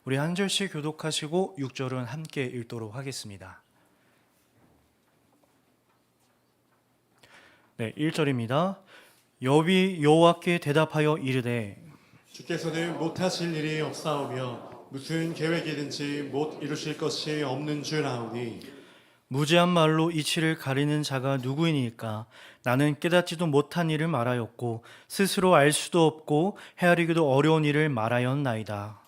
우리 한 절씩 교독하시고 6절은 함께 읽도록 하겠습니다. 네, 1절입니다. 욥이 여호와께 대답하여 이르되 주께서는 못하실 일이 없사오며 무슨 계획이든지 못 이루실 것이 없는 줄 아오니 무지한 말로 이치를 가리는 자가 누구이니까? 나는 깨닫지도 못한 일을 말하였고 스스로 알 수도 없고 헤아리기도 어려운 일을 말하였나이다.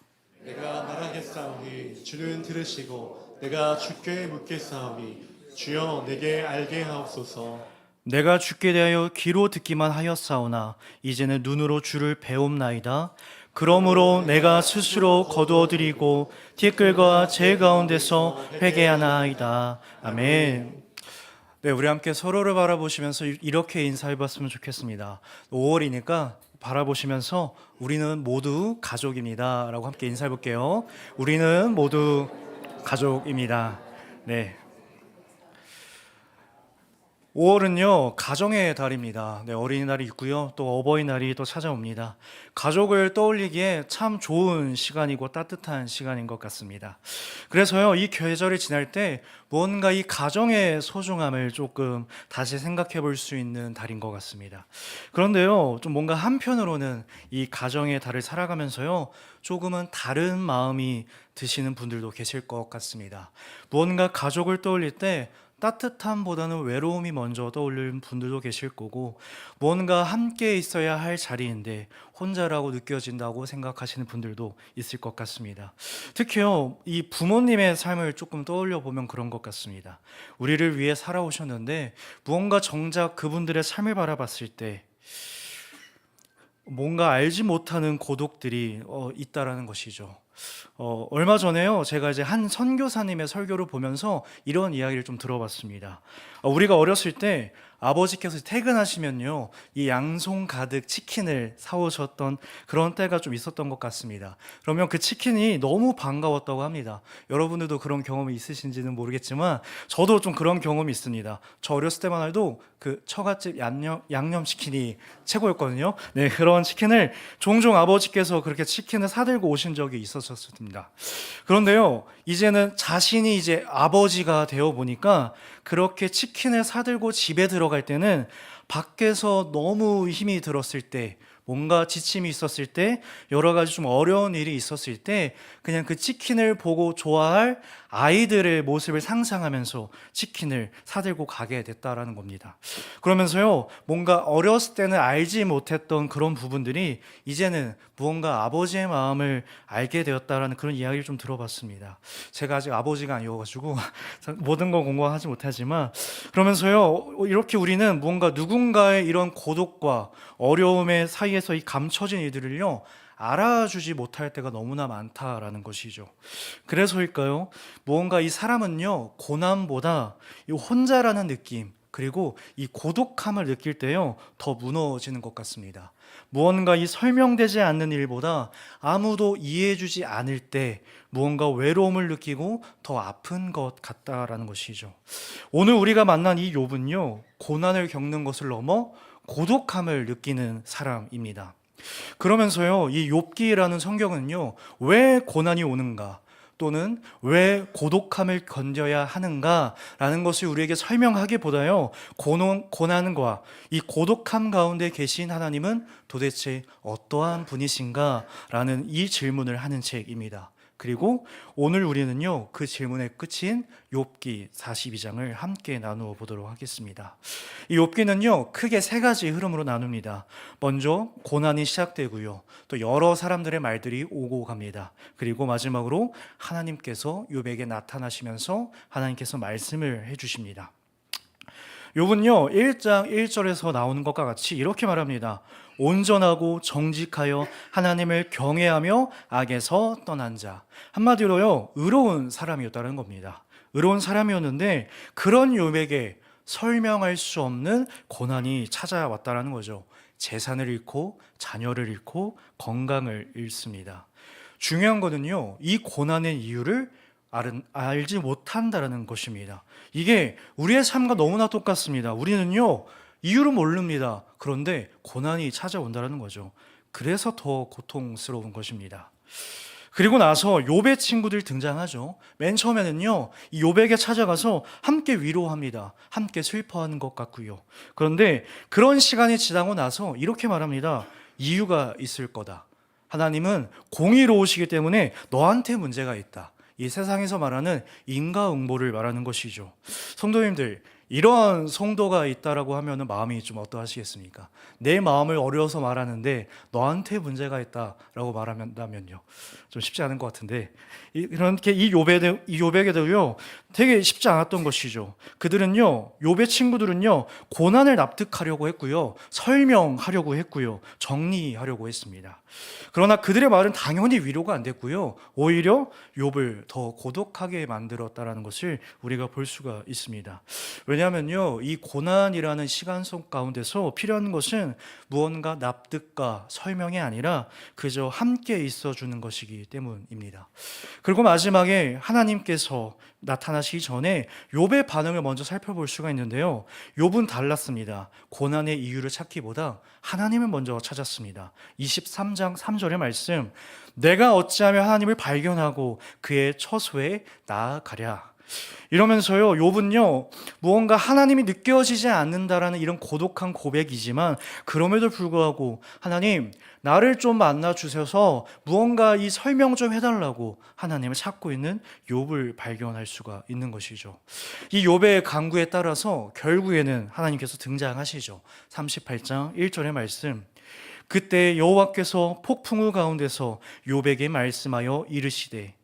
내가 말하겠사오니 주는 들으시고 내가 주께 묻겠사오니 주여 내게 알게 하옵소서. 내가 주께 대하여 귀로 듣기만 하였사오나 이제는 눈으로 주를 배움나이다. 그러므로 내가 스스로 거두어드리고 티끌과 제 가운데서 회개하나이다. 아멘. 네, 우리 함께 서로를 바라보시면서 이렇게 인사해봤으면 좋겠습니다. 5월이니까 바라보시면서 우리는 모두 가족입니다 라고 함께 인사해볼게요. 우리는 모두 가족입니다. 네. 5월은요 가정의 달입니다. 네, 어린이날이 있고요, 또 어버이날이 또 찾아옵니다. 가족을 떠올리기에 참 좋은 시간이고 따뜻한 시간인 것 같습니다. 그래서요 이 계절이 지날 때 무언가 이 가정의 소중함을 조금 다시 생각해 볼 수 있는 달인 것 같습니다. 그런데요 좀 뭔가 한편으로는 이 가정의 달을 살아가면서요 조금은 다른 마음이 드시는 분들도 계실 것 같습니다. 무언가 가족을 떠올릴 때 따뜻함보다는 외로움이 먼저 떠오르는 분들도 계실 거고, 뭔가 함께 있어야 할 자리인데 혼자라고 느껴진다고 생각하시는 분들도 있을 것 같습니다. 특히요 이 부모님의 삶을 조금 떠올려 보면 그런 것 같습니다. 우리를 위해 살아오셨는데 무언가 정작 그분들의 삶을 바라봤을 때 뭔가 알지 못하는 고독들이 있다라는 것이죠. 얼마 전에요 제가 이제 한 선교사님의 설교를 보면서 이런 이야기를 좀 들어봤습니다. 우리가 어렸을 때 아버지께서 퇴근하시면요 이 양손 가득 치킨을 사오셨던 그런 때가 좀 있었던 것 같습니다. 그러면 그 치킨이 너무 반가웠다고 합니다. 여러분들도 그런 경험이 있으신지는 모르겠지만 저도 좀 그런 경험이 있습니다. 저 어렸을 때만 해도 그 처갓집 양념 치킨이 최고였거든요. 네, 그런 치킨을 종종 아버지께서 그렇게 치킨을 사들고 오신 적이 있었습니다. 그런데요 이제는 자신이 이제 아버지가 되어 보니까 그렇게 치킨을 사들고 집에 들어갈 때는 밖에서 너무 힘이 들었을 때, 뭔가 지침이 있었을 때, 여러 가지 좀 어려운 일이 있었을 때 그냥 그 치킨을 보고 좋아할 아이들의 모습을 상상하면서 치킨을 사들고 가게 됐다라는 겁니다. 그러면서요 뭔가 어렸을 때는 알지 못했던 그런 부분들이 이제는 무언가 아버지의 마음을 알게 되었다라는 그런 이야기를 좀 들어봤습니다. 제가 아직 아버지가 아니어가지고 모든 걸 공부하지 못하지만, 그러면서요 이렇게 우리는 무언가 누군가의 이런 고독과 어려움의 사이에서 이 감춰진 이들을요 알아주지 못할 때가 너무나 많다라는 것이죠. 그래서일까요? 무언가 이 사람은요 고난보다 이 혼자라는 느낌, 그리고 이 고독함을 느낄 때요 더 무너지는 것 같습니다. 무언가 이 설명되지 않는 일보다 아무도 이해해주지 않을 때 무언가 외로움을 느끼고 더 아픈 것 같다라는 것이죠. 오늘 우리가 만난 이 욥은요 고난을 겪는 것을 넘어 고독함을 느끼는 사람입니다. 그러면서요 이 욥기라는 성경은요 왜 고난이 오는가, 또는 왜 고독함을 견뎌야 하는가라는 것을 우리에게 설명하기보다요 고난과 이 고독함 가운데 계신 하나님은 도대체 어떠한 분이신가라는 이 질문을 하는 책입니다. 그리고 오늘 우리는요 그 질문의 끝인 욥기 42장을 함께 나누어 보도록 하겠습니다. 이 욥기는요 크게 세 가지 흐름으로 나눕니다. 먼저 고난이 시작되고요, 또 여러 사람들의 말들이 오고 갑니다. 그리고 마지막으로 하나님께서 욥에게 나타나시면서 하나님께서 말씀을 해주십니다. 욥은요 1장 1절에서 나오는 것과 같이 이렇게 말합니다. 온전하고 정직하여 하나님을 경외하며 악에서 떠난 자. 한마디로요 의로운 사람이었다는 겁니다. 의로운 사람이었는데 그런 욥에게 설명할 수 없는 고난이 찾아왔다는 거죠. 재산을 잃고 자녀를 잃고 건강을 잃습니다. 중요한 거는요 이 고난의 이유를 알지 못한다는 것입니다. 이게 우리의 삶과 너무나 똑같습니다. 우리는요 이유를 모릅니다. 그런데 고난이 찾아온다는 거죠. 그래서 더 고통스러운 것입니다. 그리고 나서 욥의 친구들 등장하죠. 맨 처음에는요, 이 욥에게 찾아가서 함께 위로합니다. 함께 슬퍼하는 것 같고요. 그런데 그런 시간이 지나고 나서 이렇게 말합니다. 이유가 있을 거다. 하나님은 공의로우시기 때문에 너한테 문제가 있다. 이 세상에서 말하는 인과응보를 말하는 것이죠. 성도님들, 이런 성도가 있다라고 하면 마음이 좀 어떠하시겠습니까? 내 마음을 어려서 말하는데 너한테 문제가 있다라고 말한다면요, 좀 쉽지 않은 것 같은데, 이렇게 이 욥에게도요 되게 쉽지 않았던 것이죠. 그들은요, 욥의 친구들은요, 고난을 납득하려고 했고요, 설명하려고 했고요, 정리하려고 했습니다. 그러나 그들의 말은 당연히 위로가 안 됐고요, 오히려 욥을 더 고독하게 만들었다라는 것을 우리가 볼 수가 있습니다. 왜냐하면요, 이 고난이라는 시간 속 가운데서 필요한 것은 무언가 납득과 설명이 아니라 그저 함께 있어주는 것이기 때문입니다. 그리고 마지막에 하나님께서 나타나시기 전에 욥의 반응을 먼저 살펴볼 수가 있는데요, 욥은 달랐습니다. 고난의 이유를 찾기보다 하나님을 먼저 찾았습니다. 23장 3절의 말씀, 내가 어찌하면 하나님을 발견하고 그의 처소에 나아가랴. 이러면서요, 욥은요, 무언가 하나님이 느껴지지 않는다라는 이런 고독한 고백이지만 그럼에도 불구하고 하나님, 나를 좀 만나 주셔서 무언가 이 설명 좀 해달라고 하나님을 찾고 있는 욥을 발견할 수가 있는 것이죠. 이 욥의 간구에 따라서 결국에는 하나님께서 등장하시죠. 38장 1절의 말씀, 그때 여호와께서 폭풍우 가운데서 욥에게 말씀하여 이르시되.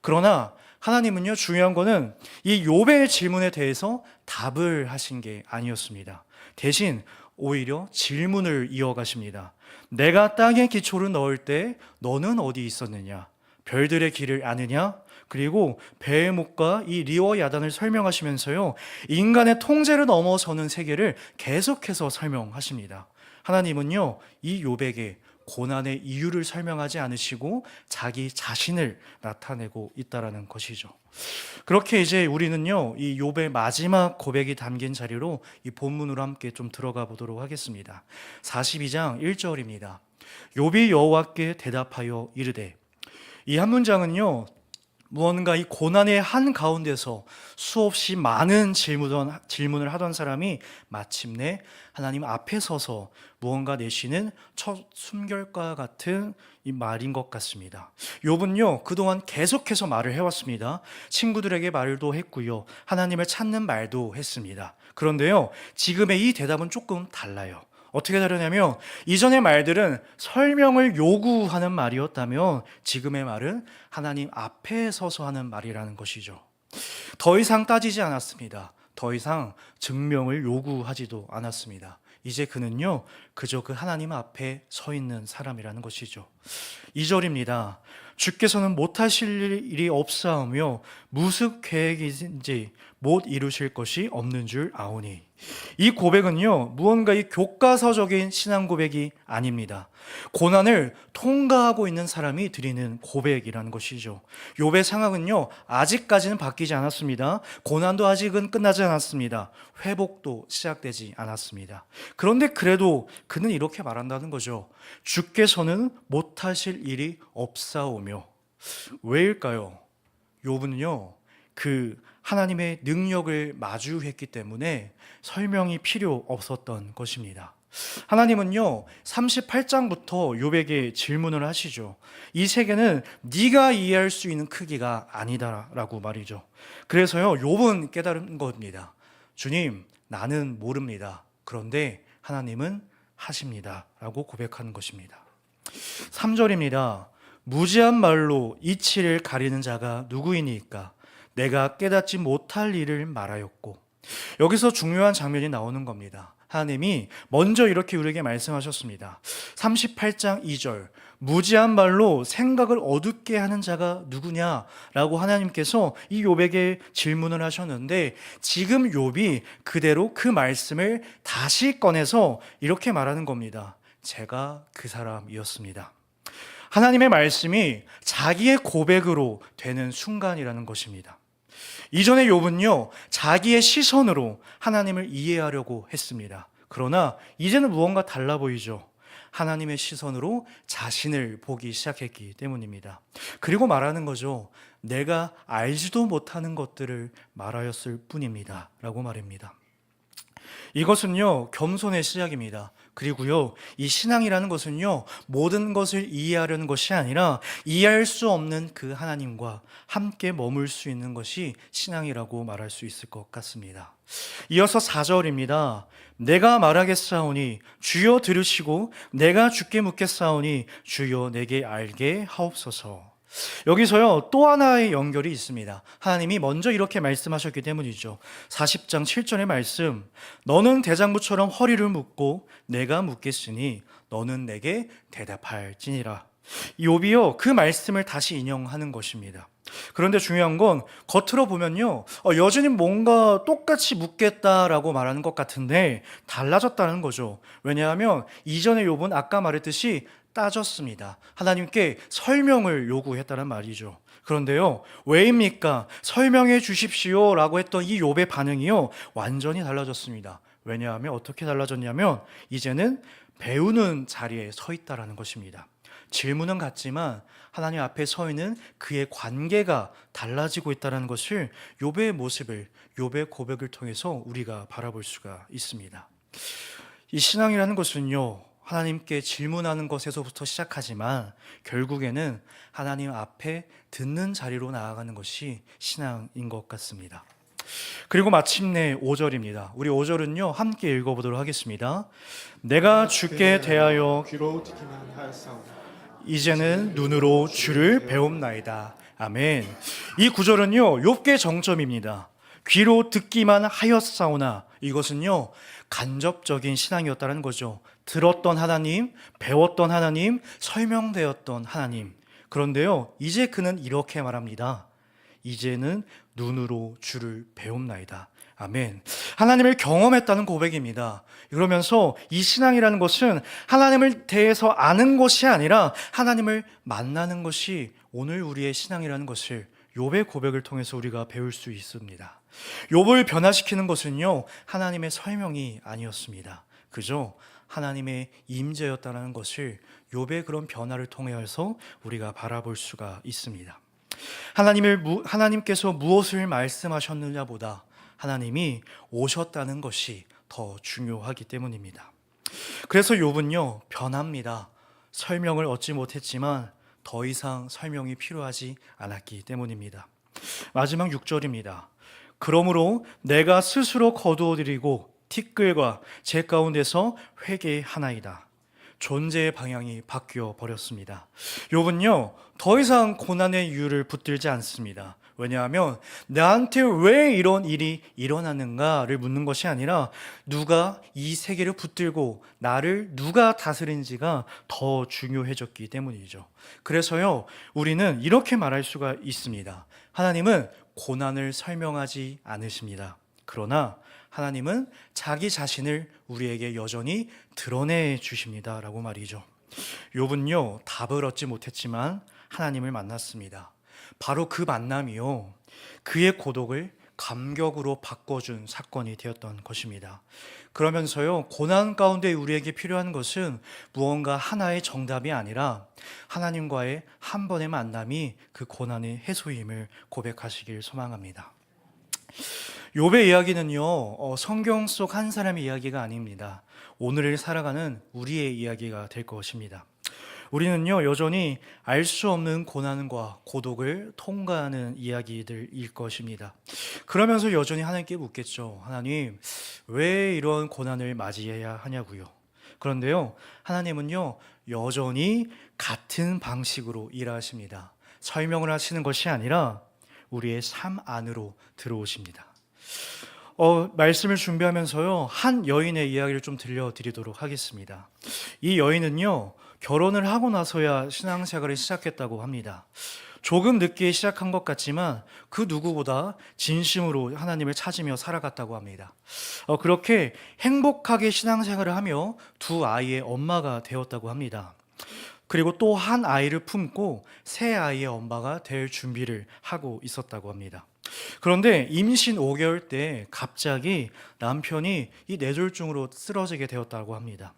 그러나 하나님은요, 중요한 거는 이 욥의 질문에 대해서 답을 하신 게 아니었습니다. 대신 오히려 질문을 이어가십니다. 내가 땅에 기초를 넣을 때 너는 어디 있었느냐? 별들의 길을 아느냐? 그리고 베헤못과 이 리어 야단을 설명하시면서요, 인간의 통제를 넘어서는 세계를 계속해서 설명하십니다. 하나님은요, 이 욥에게 고난의 이유를 설명하지 않으시고 자기 자신을 나타내고 있다라는 것이죠. 그렇게 이제 우리는요, 이 욥의 마지막 고백이 담긴 자리로 이 본문으로 함께 좀 들어가 보도록 하겠습니다. 42장 1절입니다. 욥이 여호와께 대답하여 이르되. 이 한 문장은요, 무언가 이 고난의 한 가운데서 수없이 많은 질문을 하던 사람이 마침내 하나님 앞에 서서 무언가 내쉬는 첫 숨결과 같은 이 말인 것 같습니다. 욥은요, 그동안 계속해서 말을 해왔습니다. 친구들에게 말도 했고요, 하나님을 찾는 말도 했습니다. 그런데요, 지금의 이 대답은 조금 달라요. 어떻게 다르냐면, 이전의 말들은 설명을 요구하는 말이었다면 지금의 말은 하나님 앞에 서서 하는 말이라는 것이죠. 더 이상 따지지 않았습니다. 더 이상 증명을 요구하지도 않았습니다. 이제 그는요, 그저 그 하나님 앞에 서 있는 사람이라는 것이죠. 2절입니다. 주께서는 못하실 일이 없사오며 무슨 계획이든지 못 이루실 것이 없는 줄 아오니. 이 고백은요, 무언가 이 교과서적인 신앙 고백이 아닙니다. 고난을 통과하고 있는 사람이 드리는 고백이라는 것이죠. 욥의 상황은요, 아직까지는 바뀌지 않았습니다. 고난도 아직은 끝나지 않았습니다. 회복도 시작되지 않았습니다. 그런데 그래도 그는 이렇게 말한다는 거죠. 주께서는 못하실 일이 없사오며. 왜일까요? 욥은요, 그 하나님의 능력을 마주했기 때문에 설명이 필요 없었던 것입니다. 하나님은요, 38장부터 욥에게 질문을 하시죠. 이 세계는 네가 이해할 수 있는 크기가 아니다라고 말이죠. 그래서요, 욥은 깨달은 겁니다. 주님, 나는 모릅니다. 그런데 하나님은 하십니다 라고 고백하는 것입니다. 3절입니다. 무지한 말로 이치를 가리는 자가 누구이니까 내가 깨닫지 못할 일을 말하였고. 여기서 중요한 장면이 나오는 겁니다. 하나님이 먼저 이렇게 우리에게 말씀하셨습니다. 38장 2절, 무지한 말로 생각을 어둡게 하는 자가 누구냐라고 하나님께서 이 욥에게 질문을 하셨는데, 지금 욥이 그대로 그 말씀을 다시 꺼내서 이렇게 말하는 겁니다. 제가 그 사람이었습니다. 하나님의 말씀이 자기의 고백으로 되는 순간이라는 것입니다. 이전에 욥은요, 자기의 시선으로 하나님을 이해하려고 했습니다. 그러나 이제는 무언가 달라 보이죠. 하나님의 시선으로 자신을 보기 시작했기 때문입니다. 그리고 말하는 거죠. 내가 알지도 못하는 것들을 말하였을 뿐입니다. 라고 말입니다. 이것은요, 겸손의 시작입니다. 그리고요, 이 신앙이라는 것은요, 모든 것을 이해하려는 것이 아니라 이해할 수 없는 그 하나님과 함께 머물 수 있는 것이 신앙이라고 말할 수 있을 것 같습니다. 이어서 4절입니다. 내가 말하겠사오니 주여 들으시고 내가 주께 묻겠사오니 주여 내게 알게 하옵소서. 여기서요 또 하나의 연결이 있습니다. 하나님이 먼저 이렇게 말씀하셨기 때문이죠. 40장 7절의 말씀, 너는 대장부처럼 허리를 묶고 내가 묻겠으니 너는 내게 대답할지니라. 욥이요 그 말씀을 다시 인용하는 것입니다. 그런데 중요한 건 겉으로 보면요 여전히 뭔가 똑같이 묻겠다라고 말하는 것 같은데 달라졌다는 거죠. 왜냐하면 이전에 욥은 아까 말했듯이 따졌습니다. 하나님께 설명을 요구했다는 말이죠. 그런데요, 왜입니까? 설명해 주십시오 라고 했던 이 욥의 반응이요, 완전히 달라졌습니다. 왜냐하면 어떻게 달라졌냐면, 이제는 배우는 자리에 서 있다라는 것입니다. 질문은 같지만 하나님 앞에 서 있는 그의 관계가 달라지고 있다는 것을 욥의 모습을, 욥의 고백을 통해서 우리가 바라볼 수가 있습니다. 이 신앙이라는 것은요, 하나님께 질문하는 것에서부터 시작하지만 결국에는 하나님 앞에 듣는 자리로 나아가는 것이 신앙인 것 같습니다. 그리고 마침내 5절입니다. 우리 5절은요 함께 읽어보도록 하겠습니다. 내가 주께 대하여 귀로 듣기만 하였사오니 이제는 눈으로 주를 배움나이다. 아멘. 이 구절은요 욥기의 정점입니다. 귀로 듣기만 하였사오나, 이것은요 간접적인 신앙이었다는 거죠. 들었던 하나님, 배웠던 하나님, 설명되었던 하나님. 그런데요 이제 그는 이렇게 말합니다. 이제는 눈으로 주를 배움나이다. 아멘. 하나님을 경험했다는 고백입니다. 그러면서 이 신앙이라는 것은 하나님을 대해서 아는 것이 아니라 하나님을 만나는 것이 오늘 우리의 신앙이라는 것을 욥의 고백을 통해서 우리가 배울 수 있습니다. 욥을 변화시키는 것은요 하나님의 설명이 아니었습니다. 그저 하나님의 임재였다는 것을 욥의 그런 변화를 통해서 우리가 바라볼 수가 있습니다. 하나님께서 무엇을 말씀하셨느냐보다 하나님이 오셨다는 것이 더 중요하기 때문입니다. 그래서 욥은요 변합니다. 설명을 얻지 못했지만 더 이상 설명이 필요하지 않았기 때문입니다. 마지막 6절입니다. 그러므로 내가 스스로 거두어드리고 티끌과 제 가운데서 회개하나이다. 존재의 방향이 바뀌어 버렸습니다. 욥은요 더 이상 고난의 이유를 붙들지 않습니다. 왜냐하면 나한테 왜 이런 일이 일어나는가를 묻는 것이 아니라 누가 이 세계를 붙들고 나를 누가 다스린지가 더 중요해졌기 때문이죠. 그래서요 우리는 이렇게 말할 수가 있습니다. 하나님은 고난을 설명하지 않으십니다. 그러나 하나님은 자기 자신을 우리에게 여전히 드러내 주십니다 라고 말이죠. 욥은요 답을 얻지 못했지만 하나님을 만났습니다. 바로 그 만남이요 그의 고독을 감격으로 바꿔준 사건이 되었던 것입니다. 그러면서요 고난 가운데 우리에게 필요한 것은 무언가 하나의 정답이 아니라 하나님과의 한 번의 만남이 그 고난의 해소임을 고백하시길 소망합니다. 욥의 이야기는요 성경 속 한 사람의 이야기가 아닙니다. 오늘을 살아가는 우리의 이야기가 될 것입니다. 우리는요 여전히 알 수 없는 고난과 고독을 통과하는 이야기들일 것입니다. 그러면서 여전히 하나님께 묻겠죠. 하나님 왜 이런 고난을 맞이해야 하냐고요. 그런데요 하나님은요 여전히 같은 방식으로 일하십니다. 설명을 하시는 것이 아니라 우리의 삶 안으로 들어오십니다. 말씀을 준비하면서요 한 여인의 이야기를 좀 들려드리도록 하겠습니다. 이 여인은요 결혼을 하고 나서야 신앙생활을 시작했다고 합니다. 조금 늦게 시작한 것 같지만 그 누구보다 진심으로 하나님을 찾으며 살아갔다고 합니다. 그렇게 행복하게 신앙생활을 하며 두 아이의 엄마가 되었다고 합니다. 그리고 또 한 아이를 품고 새 아이의 엄마가 될 준비를 하고 있었다고 합니다. 그런데 임신 5개월 때 갑자기 남편이 이 뇌졸중으로 쓰러지게 되었다고 합니다.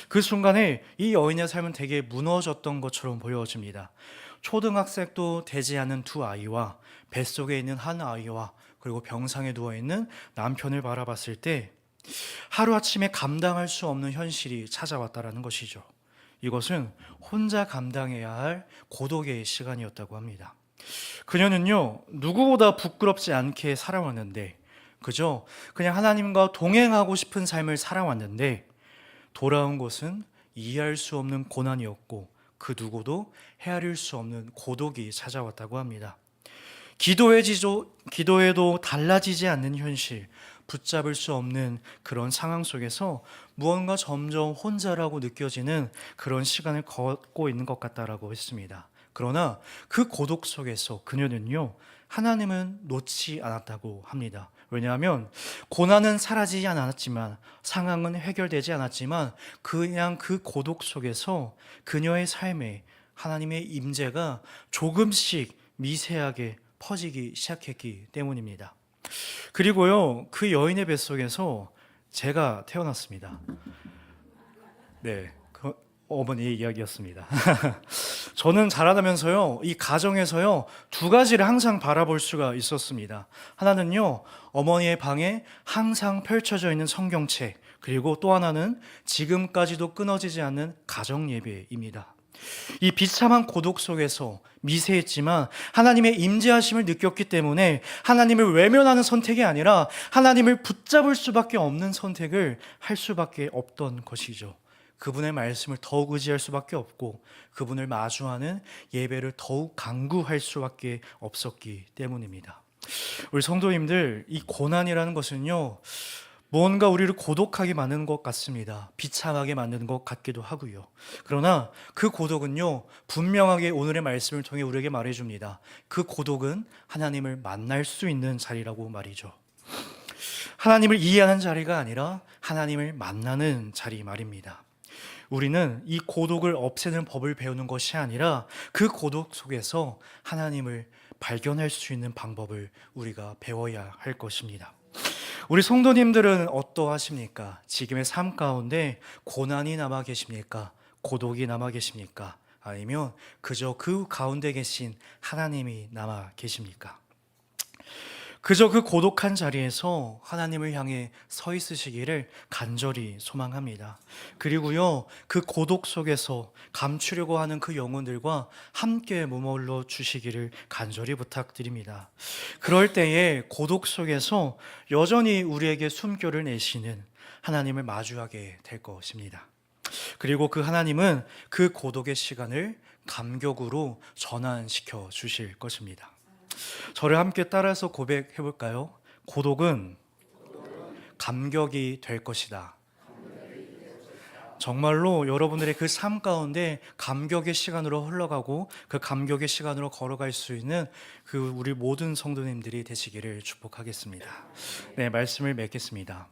그 순간에 이 여인의 삶은 되게 무너졌던 것처럼 보여집니다. 초등학생도 되지 않은 두 아이와 뱃속에 있는 한 아이와 그리고 병상에 누워있는 남편을 바라봤을 때 하루아침에 감당할 수 없는 현실이 찾아왔다는 것이죠. 이것은 혼자 감당해야 할 고독의 시간이었다고 합니다. 그녀는요, 누구보다 부끄럽지 않게 살아왔는데, 그저 그냥 하나님과 동행하고 싶은 삶을 살아왔는데, 돌아온 것은 이해할 수 없는 고난이었고, 그 누구도 헤아릴 수 없는 고독이 찾아왔다고 합니다. 기도해도 달라지지 않는 현실, 붙잡을 수 없는 그런 상황 속에서 무언가 점점 혼자라고 느껴지는 그런 시간을 걷고 있는 것 같다라고 했습니다. 그러나 그 고독 속에서 그녀는요, 하나님은 놓지 않았다고 합니다. 왜냐하면 고난은 사라지지 않았지만, 상황은 해결되지 않았지만, 그냥 그 고독 속에서 그녀의 삶에 하나님의 임재가 조금씩 미세하게 퍼지기 시작했기 때문입니다. 그리고요, 그 여인의 뱃속에서 제가 태어났습니다. 네, 그 어머니의 이야기였습니다. 저는 자라나면서요, 이 가정에서요, 두 가지를 항상 바라볼 수가 있었습니다. 하나는요, 어머니의 방에 항상 펼쳐져 있는 성경책, 그리고 또 하나는 지금까지도 끊어지지 않는 가정 예배입니다. 이 비참한 고독 속에서 미세했지만 하나님의 임재하심을 느꼈기 때문에 하나님을 외면하는 선택이 아니라 하나님을 붙잡을 수밖에 없는 선택을 할 수밖에 없던 것이죠. 그분의 말씀을 더욱 의지할 수밖에 없고 그분을 마주하는 예배를 더욱 강구할 수밖에 없었기 때문입니다. 우리 성도님들, 이 고난이라는 것은요, 무언가 우리를 고독하게 만드는 것 같습니다. 비참하게 만드는 것 같기도 하고요. 그러나 그 고독은요, 분명하게 오늘의 말씀을 통해 우리에게 말해줍니다. 그 고독은 하나님을 만날 수 있는 자리라고 말이죠. 하나님을 이해하는 자리가 아니라 하나님을 만나는 자리 말입니다. 우리는 이 고독을 없애는 법을 배우는 것이 아니라 그 고독 속에서 하나님을 발견할 수 있는 방법을 우리가 배워야 할 것입니다. 우리 성도님들은 어떠하십니까? 지금의 삶 가운데 고난이 남아 계십니까? 고독이 남아 계십니까? 아니면 그저 그 가운데 계신 하나님이 남아 계십니까? 그저 그 고독한 자리에서 하나님을 향해 서 있으시기를 간절히 소망합니다. 그리고요, 그 고독 속에서 감추려고 하는 그 영혼들과 함께 머물러 주시기를 간절히 부탁드립니다. 그럴 때에 고독 속에서 여전히 우리에게 숨결을 내시는 하나님을 마주하게 될 것입니다. 그리고 그 하나님은 그 고독의 시간을 감격으로 전환시켜 주실 것입니다. 저를 함께 따라서 고백해 볼까요? 고독은 감격이 될 것이다. 정말로 여러분들의 그 삶 가운데 감격의 시간으로 흘러가고 그 감격의 시간으로 걸어갈 수 있는 그 우리 모든 성도님들이 되시기를 축복하겠습니다. 네, 말씀을 맺겠습니다.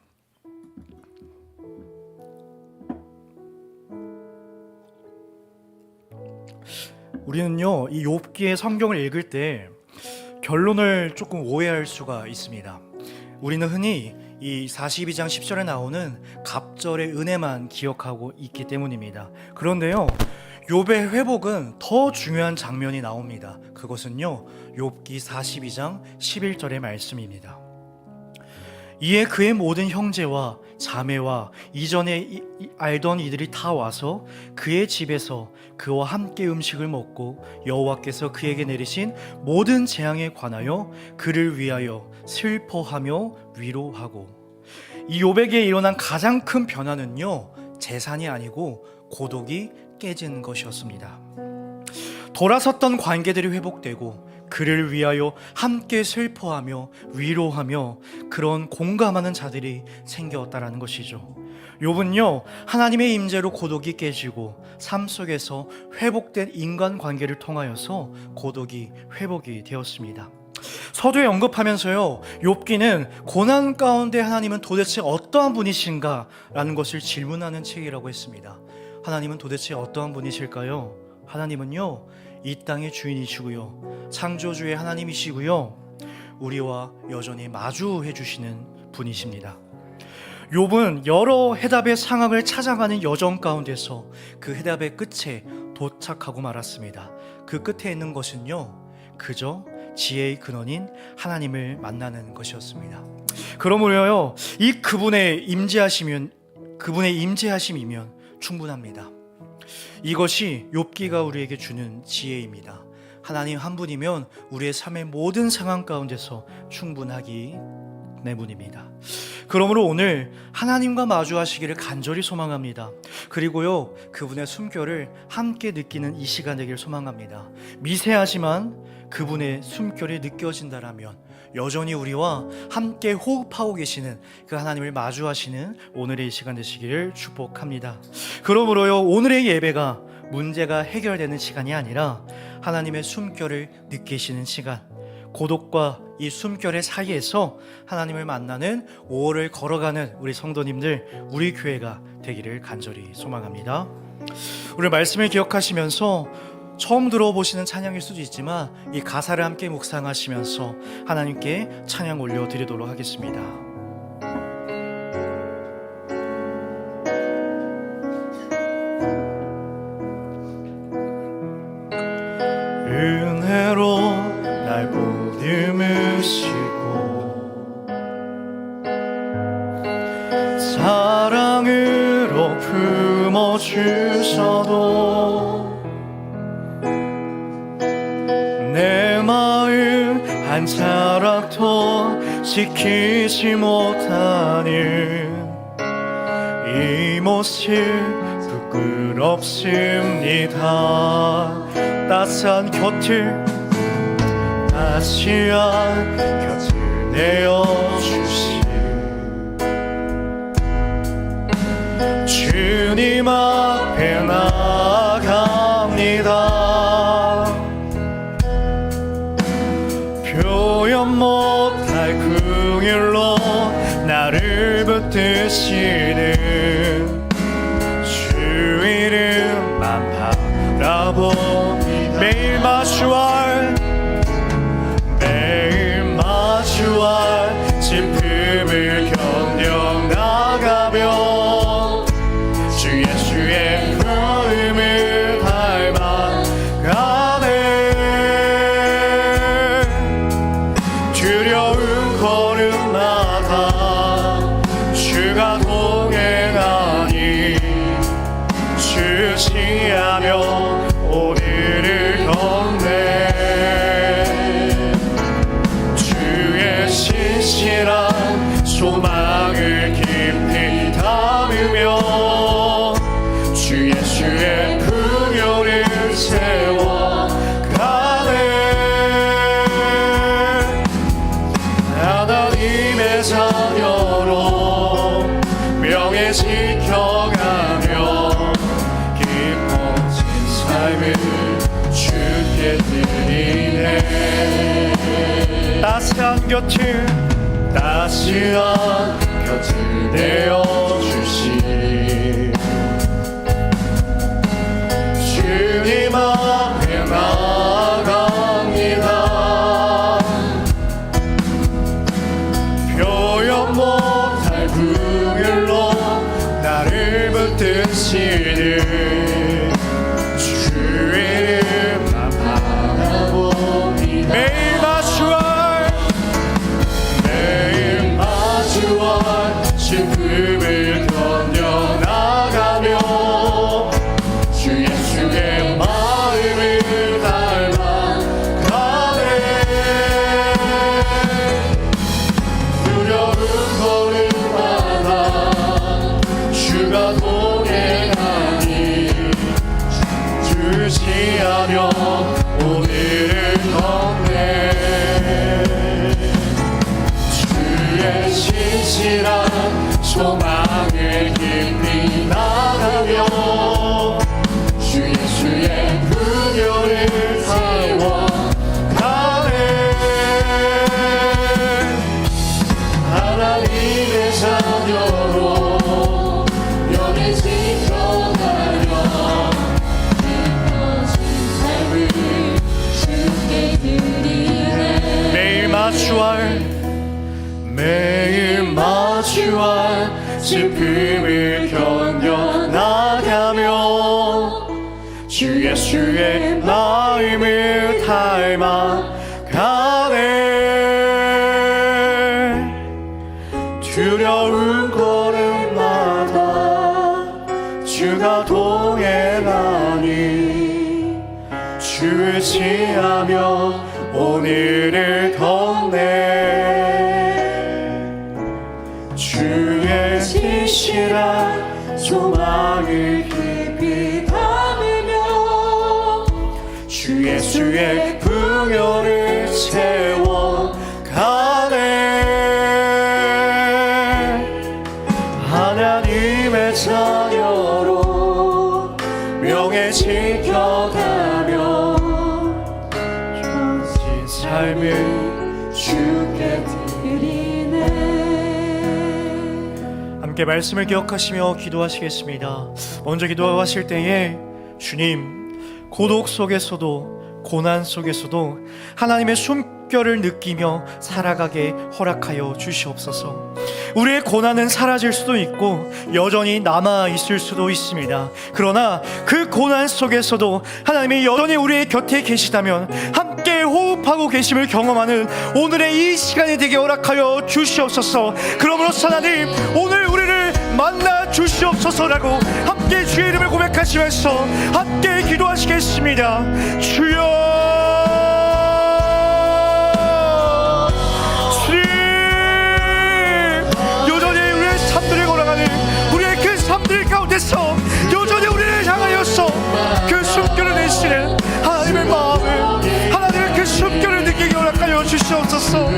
우리는요, 이 욥기의 성경을 읽을 때 결론을 조금 오해할 수가 있습니다. 우리는 흔히 이 42장 10절에 나오는 갑절의 은혜만 기억하고 있기 때문입니다. 그런데요, 욥의 회복은 더 중요한 장면이 나옵니다. 그것은요, 욥기 42장 11절의 말씀입니다. 이에 그의 모든 형제와 자매와 이전에 알던 이들이 다 와서 그의 집에서 그와 함께 음식을 먹고 여호와께서 그에게 내리신 모든 재앙에 관하여 그를 위하여 슬퍼하며 위로하고. 이 욥에게 일어난 가장 큰 변화는요, 재산이 아니고 고독이 깨진 것이었습니다. 돌아섰던 관계들이 회복되고 그를 위하여 함께 슬퍼하며 위로하며 그런 공감하는 자들이 생겼다라는 것이죠. 욥은요, 하나님의 임재로 고독이 깨지고 삶 속에서 회복된 인간관계를 통하여서 고독이 회복이 되었습니다. 서두에 언급하면서요, 욥기는 고난 가운데 하나님은 도대체 어떠한 분이신가 라는 것을 질문하는 책이라고 했습니다. 하나님은 도대체 어떠한 분이실까요? 하나님은요, 이 땅의 주인이시고요, 창조주의 하나님이시고요, 우리와 여전히 마주해 주시는 분이십니다. 욥은 여러 해답의 상황을 찾아가는 여정 가운데서 그 해답의 끝에 도착하고 말았습니다. 그 끝에 있는 것은요, 그저 지혜의 근원인 하나님을 만나는 것이었습니다. 그러므로요, 그분의 임재하심이면 충분합니다. 이것이 욥기가 우리에게 주는 지혜입니다. 하나님 한 분이면 우리의 삶의 모든 상황 가운데서 충분하기 때문입니다. 그러므로 오늘 하나님과 마주하시기를 간절히 소망합니다. 그리고요, 그분의 숨결을 함께 느끼는 이 시간 되기를 소망합니다. 미세하지만 그분의 숨결이 느껴진다라면 여전히 우리와 함께 호흡하고 계시는 그 하나님을 마주하시는 오늘의 이 시간 되시기를 축복합니다. 그러므로요, 오늘의 예배가 문제가 해결되는 시간이 아니라 하나님의 숨결을 느끼시는 시간, 고독과 이 숨결의 사이에서 하나님을 만나는 5월을 걸어가는 우리 성도님들, 우리 교회가 되기를 간절히 소망합니다. 오늘 말씀을 기억하시면서 처음 들어보시는 찬양일 수도 있지만 이 가사를 함께 묵상하시면서 하나님께 찬양 올려드리도록 하겠습니다. 은혜로 날 보듬으시고 사랑으로 품어주셔도 내 마음 한 자락도 지키지 못하는 이 모습 부끄럽습니다. 따스한 곁을 내어주시 주님 앞에 나아갑니다. 표현 못할 긍휼로 나를 붙드시는 주 이름만 바라봅니다. 매일 마주할 슬픔을 견뎌 나가며 주 예수의 마음을 닮아가네. 두려운 걸음마다 주가 동행하니 주시하며 오늘을 걷네. 주의 신실한 소망을 깊이 담으며 주 예수의 풍요를 세워가네. 하나님의 자녀로 명예 지켜가며 깊어진 삶을 주께 드리네. 따스한 곁을 내어주시 주님 앞에 나아갑니다. 표현 못할 긍휼로 나를 붙드시는 주 이름만 바라보니 매일 마주할 슬픔을 견뎌 나가며 주 예수의 마음을 다 마주할 매일 마주할 슬픔을 견뎌나가며 주 예수의 마음을 닮아가네. 두려운 걸음마다 주가 동행하니 주를 지하며 오늘을 걷네. 주의 지시라 소망을 깊이 담으며 주 예수의 풍요를 채워가네. 하나님의 자녀로 명예 지켜가며 삶을 주께 드리네. 함께 말씀을 기억하시며 기도하시겠습니다. 먼저 기도하실 때에 주님, 고독 속에서도 고난 속에서도 하나님의 숨결을 느끼며 살아가게 허락하여 주시옵소서. 우리의 고난은 사라질 수도 있고 여전히 남아 있을 수도 있습니다. 그러나 그 고난 속에서도 하나님이 여전히 우리의 곁에 계시다면 함께 호흡하고 계심을 경험하는 오늘의 이 시간이 되게 허락하여 주시옵소서. 그러므로서 하나님, 오늘 우리를 만나 주시옵소서라고 함께 주의 이름을 고백하시면서 함께 기도하시겠습니다. 주여, 삶들 가운데서 여전히 우리를 향하여서 그 숨결을 내시는 하나님의 마음을, 하나님의 그 숨결을 느끼게 허락하여 주시옵소서.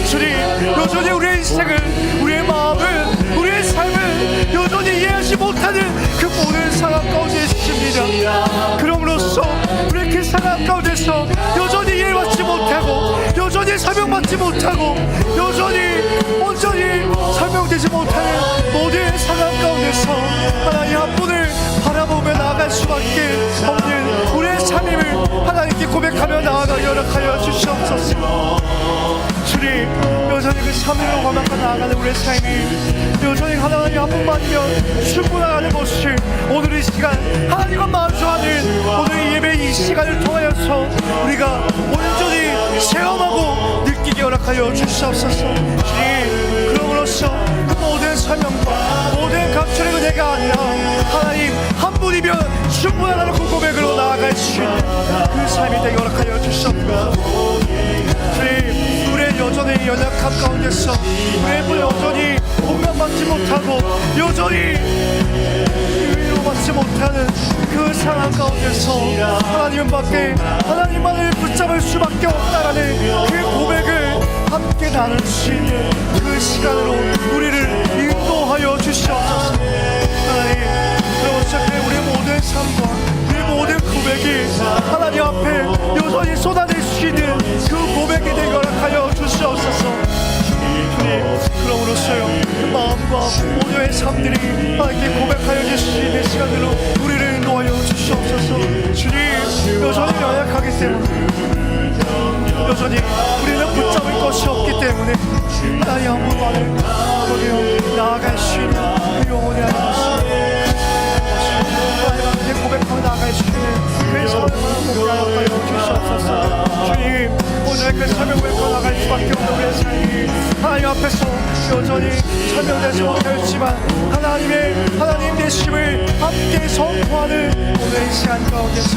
주님, 여전히 우리의 인생을, 우리의 마음을, 우리의 삶을 여전히 이해하지 못하는 그 모든 상황 가운데 있습니다. 그럼으로써 우리의 그 상황 가운데서 여전히 이해받지 못하고 여전히 설명받지 못하고 여전히 온전히 설명되지 못하는 모든 상황 가운데서 하나님 한 분을 바라보며 나아갈 수밖에 없는 우리의 삶임을 하나님께 고백하며 나아가게 허락하여 주시옵소서. 주님, 여전히 그 삶으로 감당하며 나아가는 우리의 삶이 여전히 하나님 한 분만이면 충분하다는 것을 오늘 이 시간 하나님과 마주하는 오늘 예배 이 시간을 통하여서 우리가 온전히 체험하고 느끼게 허락하여 주시옵소서. 주님, 그럼으로써 그 모든 설명과 모든 감출의 은혜가 아니라 하나님 한 분이면 충분하다는 그 고백으로 나아갈 수 있는 그 삶이 되게 허락하여 주시옵소서. 주님, 우리의 여전히 연약함 가운데서 우리의 여전히 공감받지 못하고 여전히 위로받지 못하는 그 상황 가운데서 하나님밖에, 하나님만을 붙잡을 수밖에 없다라는 그 고백을 함께 나눌 수 있는 그 시간으로 우리를 인도하여 주시옵소서. 하나님, 그러므로 우리의 모든 삶과 우리의 모든 고백이 하나님 앞에 여전히 쏟아낼 수 있는 그 고백이 되게 허락하여 주시옵소서. 주님, 그러므로써요 그 마음과 모두의 삶들이 하나님께 고백하여 주실 수 있는 시간으로 우리를 인도하여 주시옵소서. 주님, 여전히 연약하기 때문에 여전히 우리는 붙잡을 것이 없기 때문에 하나님 한 분만을 거기로 나아갈 수 있는 그 영혼이 아니었습니다. 하나님 앞에 고백하며 나아갈 수 있는 그 삶을 공개하여 주시옵소서. 주님, 오늘 그 삶을 고백하며 나아갈 수밖에 없는 우리의 삶이 하나님 앞에서 여전히 설명되지 못하였지만 하나님 되심을 함께 선포하는 오늘 이 시간 가운데서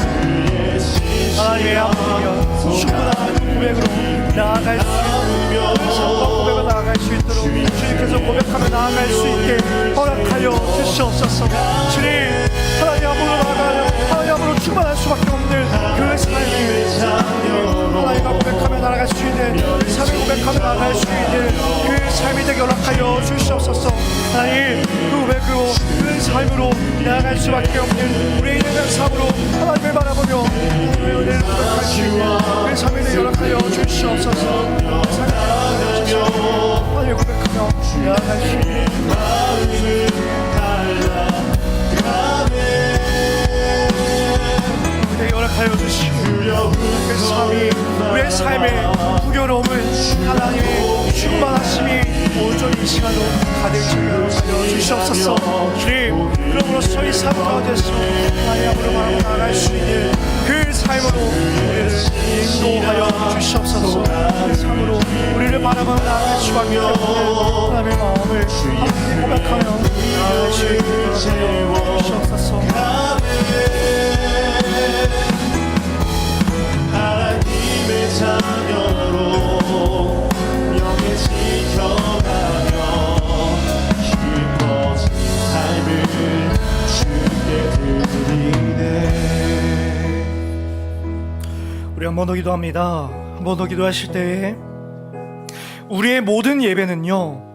하나님의 아버지여 충분한 고백으로 나아갈 수 있는 그 삶과 고백으로 나아갈 수 있도록 주님께서 고백하며 나아갈 수 있게 허락하여 주시옵소서. 주님, 하나님 앞으로 나아가는, 하나님 앞으로 충만할 수밖에 없는 그 삶이 하나님 앞 고백하며 나아갈 수 있는 그 삶을 고백하며 나아갈 수 있는 그 삶이 되게 허락하여 주시옵소서. 하나님, 그 고백으로 그 삶으로 나아갈 수밖에 없는 우리의 인생의 삶으로 하나님을 바라보며 하나님의 은혜를 고백할 수 있는 그 삶이 되게 허락하여 주시옵소서. 하나님을 고백하며 나아갈 수 있는 되게 허락하여 주시고 그 삶이 우리의 삶의 부교로움을 하나님은 하나님의 충만하심이 온전히 이 시간으로 가득 채워 주시옵소서. 주님, 그러므로써 이 삶 가운데서 하나님 앞으로 나아갈 수 있는 그 삶으로 우리를 인도하여 주시옵소서. 그 삶으로 우리를 바라보며 나아갈 수밖에 없는 하나님의 마음을 함께 고백하며 나아갈 수 있는 주시옵소서. 하나님의 자녀로 영에 지켜가며 깊어진 삶을 주께 드리네. 우리 한 번 더 기도합니다. 한 번 더 기도하실 때에 우리의 모든 예배는요,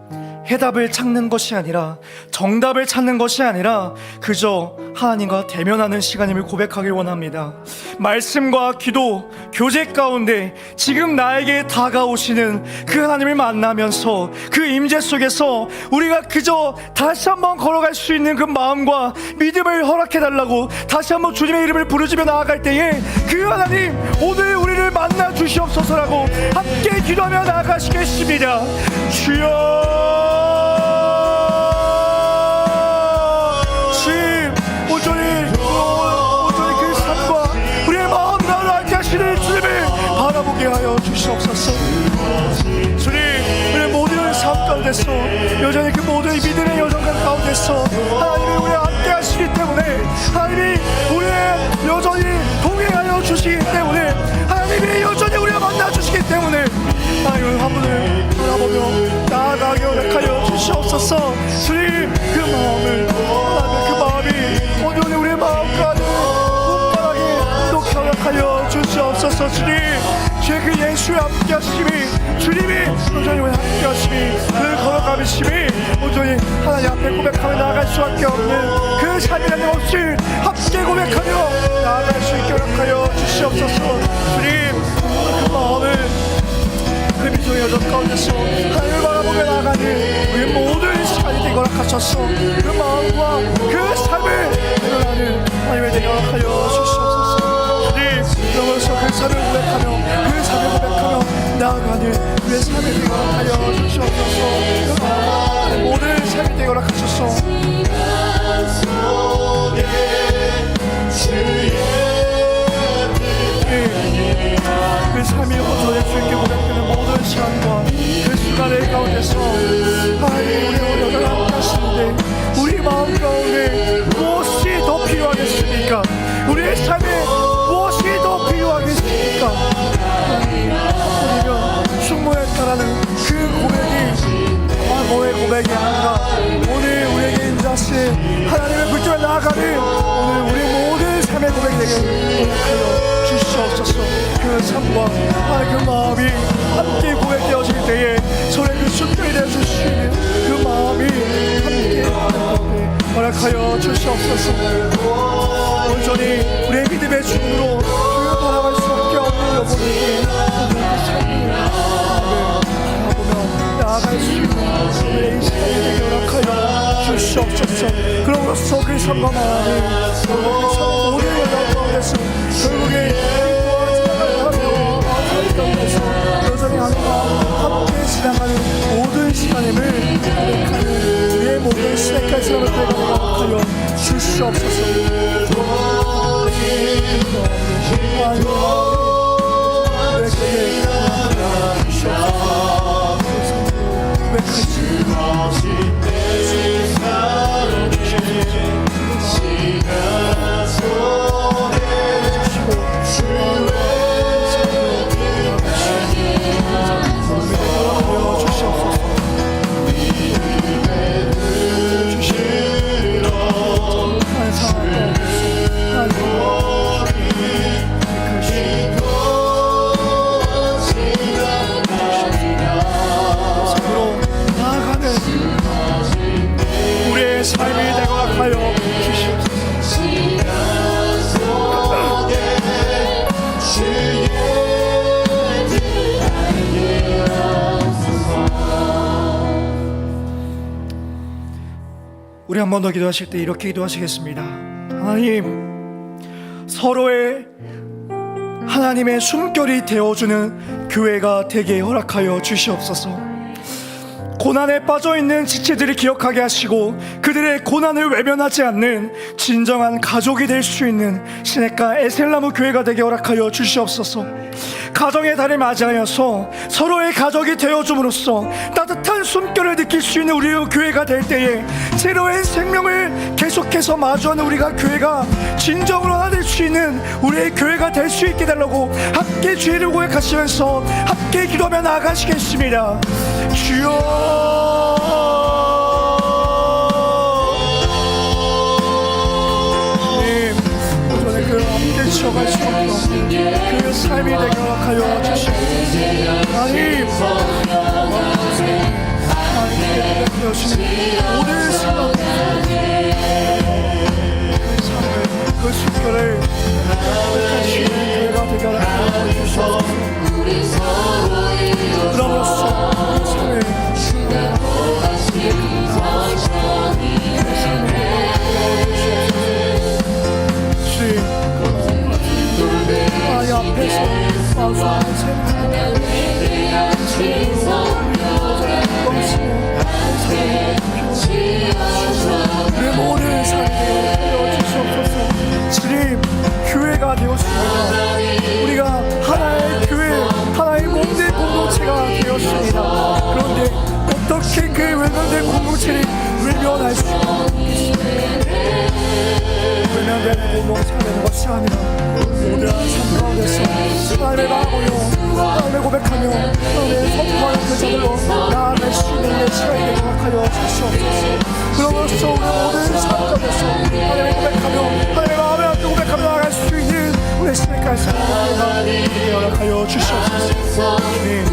해답을 찾는 것이 아니라, 정답을 찾는 것이 아니라 그저 하나님과 대면하는 시간임을 고백하길 원합니다. 말씀과 기도, 교제 가운데 지금 나에게 다가오시는 그 하나님을 만나면서 그 임재 속에서 우리가 그저 다시 한번 걸어갈 수 있는 그 마음과 믿음을 허락해달라고 다시 한번 주님의 이름을 부르짖며 나아갈 때에 그 하나님 오늘 우리를 만나 주시옵소서라고 함께 기도하며 나아가시겠습니다. 주여, 온전히 그 삶과 우리의 마음 나아가게 하시는 주님을 바라보게 하여 주시옵소서. 주님, 우리의 모든 삶 가운데서 여전히 그 모든 믿음의 여정 가운데서 하나님이 우리와 함께 하시기 때문에, 하나님이 우리의 여전히 동행하여 주시기 때문에, 하나님이 여전히 우리와 만나 주시기 때문에 하나님의 화분을 바라보며 나아가게 허락하여 주시옵소서. 주님, 그 마음을, 하나님의 그 마음이 온전히 우리의 마음까지 온전하게 이렇게 허락하여 주시옵소서. 주님, 주의 그 예수의 함께 하심이, 주님이 온전히 우리 함께 하심이, 그 걸어가심이 온전히 하나님 앞에 고백하며 나아갈 수밖에 없는 그 삶이라는 없이 함께 고백하며 나아갈 수 있게 허락하여 주시옵소서. 주님, 그 마음을 그 미소의 여정 가운데서 하나님을 바라보며 나아가는 우리 모든 시간이 되게 허락하셔서 그 마음과 그 삶을 드러나는 하나님의 되게 허락하여 주시옵소서. 주님, 그러면서 그 삶을 고백하며 그 삶을 고백하며 나아가는 우리의 삶을 되게 허락하여 주시옵소서. 그 마음과 모든 삶을 되게 허락하셔서 그 삶이 온전히 주님께 고백되는 모든 시간과 그 순간의 가운데서 하나님 우리와 여전히 함께 하시는데 우리 마음 가운데 무엇이 더 필요하겠습니까? 우리의 삶에 무엇이 더 필요하겠습니까? 우리가 충분했다라는 그 고백이 과거의 고백이 아니라 오늘 우리에게 인자하신 하나님의 불조에 나아가는 오늘 우리 모든 삶의 고백이 되게 고백하여 주시옵소서. 그 삶과 그 마음이 함께 고백되어질 때에 저의 그 순간이 되어주시는 그 마음이 함께 허락하여 주시옵소서. 온전히 우리의 믿음의 주로 주여 바라볼 수밖에 없는 여보세요. 그 삶을 바라보며 나아갈 수 있는 우리의 이 삶을 허락하여 주시옵소서. 그럼으로써 그 삶과 마음이 결국 그 삶의 모든 여정 가운데서 결국에 여전히 하나님과 함께 지나가는 모든 시간임을 고백하는 우리의 모든 시대까지 사람을 되게 하여 주시옵소서. 우리의 삶이 되고 하여 주시옵소서. 우리 한 번 더 기도하실 때 이렇게 기도하시겠습니다. 하나님, 서로의 하나님의 숨결이 되어주는 교회가 되게 허락하여 주시옵소서. 고난에 빠져있는 지체들이 기억하게 하시고 그들의 고난을 외면하지 않는 진정한 가족이 될 수 있는 시냇가 에셀나무 교회가 되게 허락하여 주시옵소서. 가정의 달을 맞이하여서 서로의 가족이 되어줌으로써 따뜻한 숨결을 느낄 수 있는 우리의 교회가 될 때에 새로운 생명을 계속해서 마주하는 우리가 교회가 진정으로 하나 될 수 있는 우리의 교회가 될 수 있게 달라고 함께 주의를 고백하시면서 함께 기도하며 나아가시겠습니다. 주여, 오전에 그 함께 지어갈 수 없던 그 삶이 되게 허락하여 주시옵소서. 하나님, 하나님께 되어주신 모든 생각, 그 삶을, 그 숨결을 고백할 수 있는 교회가 되게 허락하여 주시옵소서. 그럼으로써 그 삶을 아이 앞에서 마주하는 생각을 우리 모든 삶이 되어주시옵소서. 주님, 교회가 되었습니다. 우리가 하나의 교회, 하나의 몸된 공동체가 되었습니다. 그런데 어떻게 그 외면된 공동체를 외면할 수 있습니까? 외면되는 공동체가 되는 것이 아니라 모든 삶 가운데서 하나님의 마음으로 하나님의 고백하며 하나님의 선포하는 그 자들로 나아갈 수 있는 내 시간이 되게 허락하여 주시옵소서. 그러면서 우리 모든 삶 가운데서 하나님의 고백하며 하나님의 마음을 함께 고백하며 나아갈 수 있는 우리 시간까지 하나님의 되게 허락하여 주시옵소서. 주님,